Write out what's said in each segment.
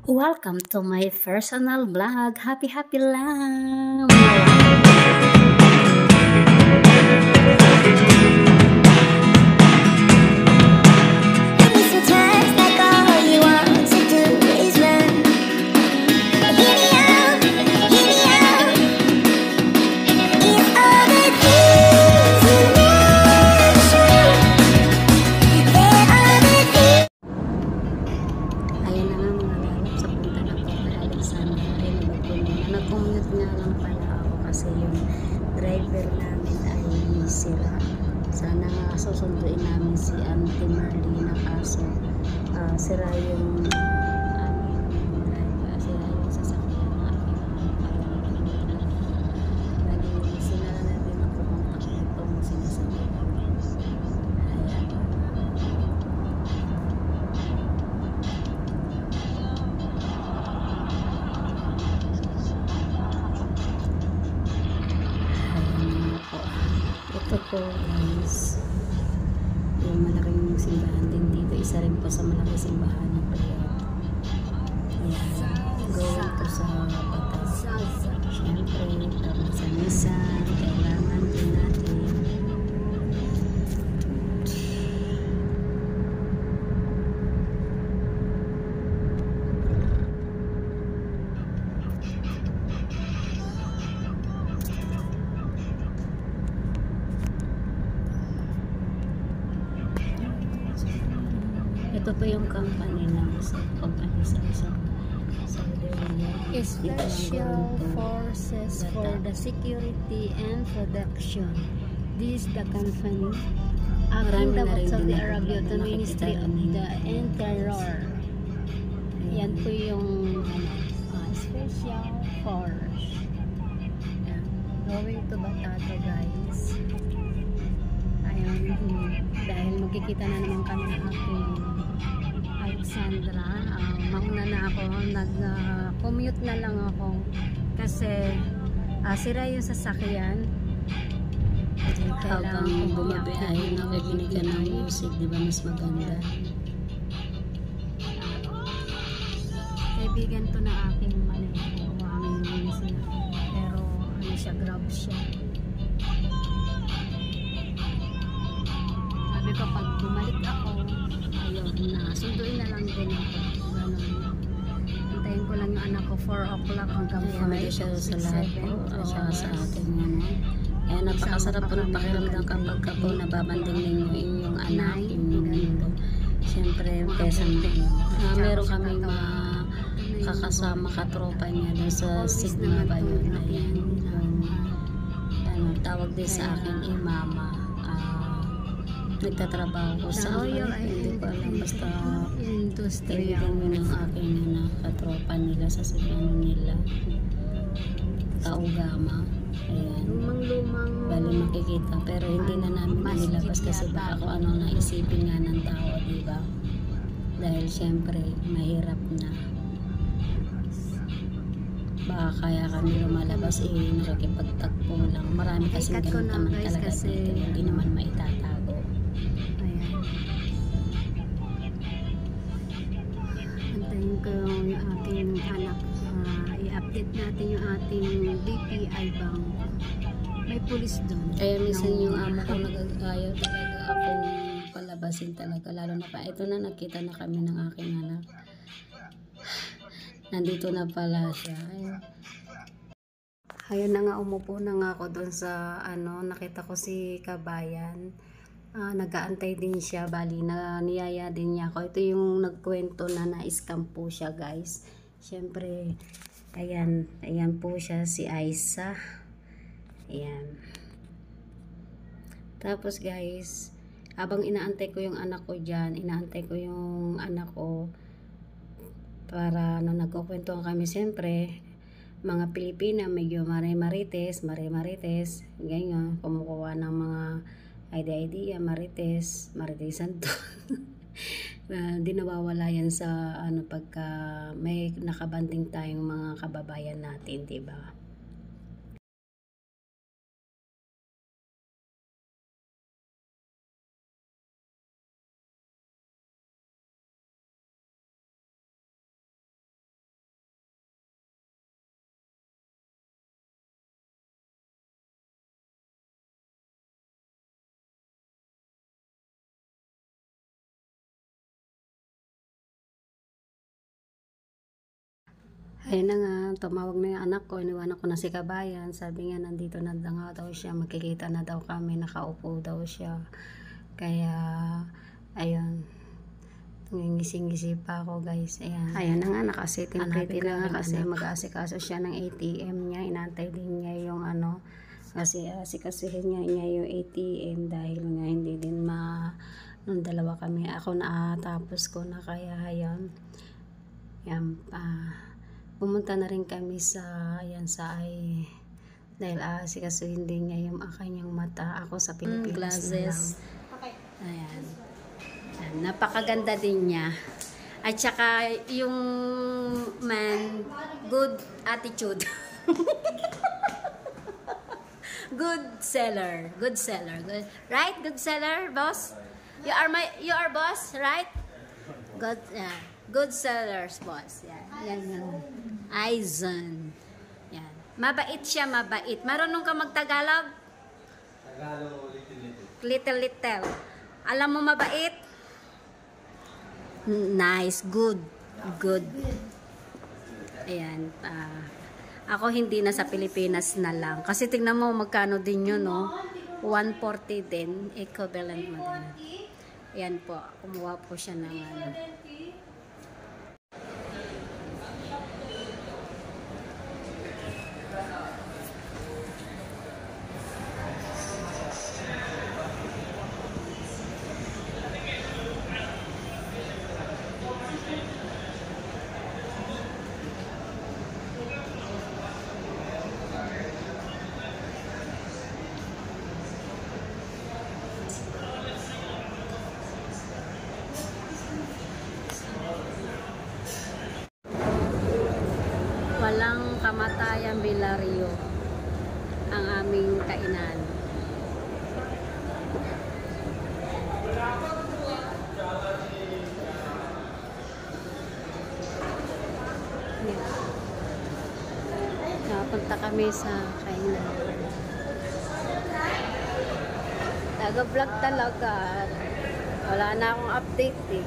Welcome to my personal vlog. Happy lang! Ayun na nga mga lalap, sa punta na po kay Alexandra ay nag-commute. Nag-commute nga lang pala ako kasi yung driver namin ay sira. Sana nga susunduin namin si Auntie Marlene, kaso sira yung aming driver, sira yung sasakyan na aking bali sinara na din ako kontak nito mo sinasabi. Ayan. Ito po guys, yung malaking simbahan din dito, isa rin po sa malaking simbahan ng Priya. Ayan, going po sa Batas. Siyempre, para sa misa, kailangan din natin. Ito po yung company na sa pag-alis sa Saudi Arabia. Special Forces for the Security and Production. This is the company acting about Saudi Arabia, the Ministry of the Interior. Yan po yung Special Force. Yan. Going to Batato guys. Ayun, dahil magkikita na naman kami ng aking Alexandra. Mauna na ako, nag-commute na lang ako kasi sira yung sasakyan. Habang bumabiyahe, nakikinig ka ng music, di ba mas maganda? Kaibigan to na aking maneho, aming sila. Pero ano siya, grab siya. Sabi ko pag bumalik ako, ayun na, sunduin na lang din ako. Ganun. Antayin ko lang yung anak ko 4 o'clock hanggang 5. May siya sa lahat po, siya sa ating ano. Eh, napakasarap po ng pakiramdam kapag ka po nababanding ninyo inyong anak, inyong mundo. Siyempre, pesan din. Meron kami kakasama katropa niya doon sa Sigma ba yun? Ayan. Ano, tawag din sa akin, mama. Nagtatrabaho ko sa hindi ko alam, basta kaibigan mo ng aking katropa nila sa Sigma nila. Kaugama. Ayan. Lumang Bali makikita, pero hindi na namin nilabas kasi baka kung ano naisipin nga ng tao, diba? Dahil syempre mahirap na, baka kaya kami lumalabas nakikipagtagpo lang. Marami kasi ganun naman talaga dito, hindi naman maitatago. Ayan. Antayin ko yung ating anak, i-update natin yung ating BPI bank. May pulis doon. Kaya minsan yung amo ko nag-ayaw talaga akong palabasin talaga, lalo na pa ito na nakita na kami ng aking anak. Nandito na pala siya. Ayun na nga, umupo na nga ako doon sa nakita ko si Kabayan. Nag-aantay din siya, bali na niyaya din niya ako. Ito yung nagkwento na na-scam po siya guys. Siyempre, ayan po siya, si Aisa. Ayan. Tapos guys, habang inaantay ko yung anak ko dyan, para nagkukwentuhan kami, siyempre mga Pilipina, medyo marites, ganyan, kumukuha ng mga idea, maritesan to. Di nawawala yan sa pagka may nakabanding tayong mga kababayan natin, diba? Ayun na nga, tumawag na yung anak ko, iniwanan ko na si Kabayan. Sabi niya, nandito na daw siya, magkikita na daw kami, nakaupo daw siya. Kaya, ayun, ngising-ngisi pa ako guys. Ayan, ayun na nga, nakasetting pretty na nga kasi mag-aasikaso siya ng ATM niya. Inantay din niya yung ano, kasi asikasuhin niya yung ATM dahil nga hindi din nung dalawa kami. Ako natapos ko na kaya ayan. Yan pumunta na rin kami sa dahil asikasuhin din niya yung kanyang mata. Ako sa Pilipinas glasses. Ayan. Napakaganda din niya. At saka yung man, good attitude. Good seller. Good seller. Good. Right? Good seller, boss? You are boss, right? Good, good sellers, boss. Yan. Aizen. Yan. Mabait siya, mabait. Marunong ka magtagalog? Tagalog, little. Little. Alam mo mabait? Nice, good. Ayan. Ako hindi na sa Pilipinas na lang. Kasi tingnan mo magkano din yun, no? 140 din. Equivalent mo din. Ayan po. Kumuha po siya ng ano. Walang kamatayang Bilaryo ang aming kainan. Napunta kami sa kainan. Taga-vlog talaga. Wala na akong update eh.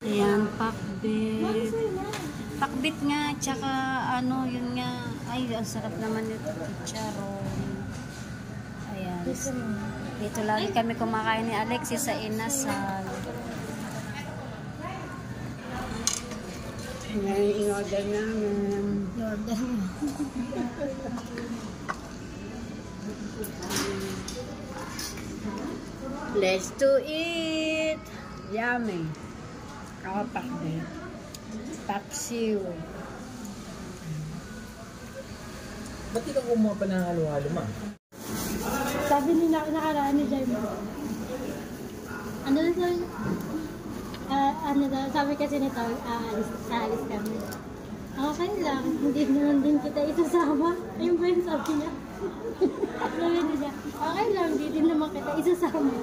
Ayan, pakbit. Pakbit nga, tsaka ano, yun nga. Ay, ang sarap naman ito, chicharon. Ayan. Dito lagi kami kumakain ni Alexis sa Inasal. Ayan, in-order namin. In-order Let's to eat! Yummy! Ako pakbit. Paksiw. Ba't di ka kumuha pa ng halo-halo, ma? Sabi nila nakaraan ni Jaime. Ano na sabi? Sabi kasi nito, aalis kami. Okay lang, hindi naman din kita isasama. Ayun ba yung sabi niya? Sabi niya, okay lang, hindi din naman kita isasama.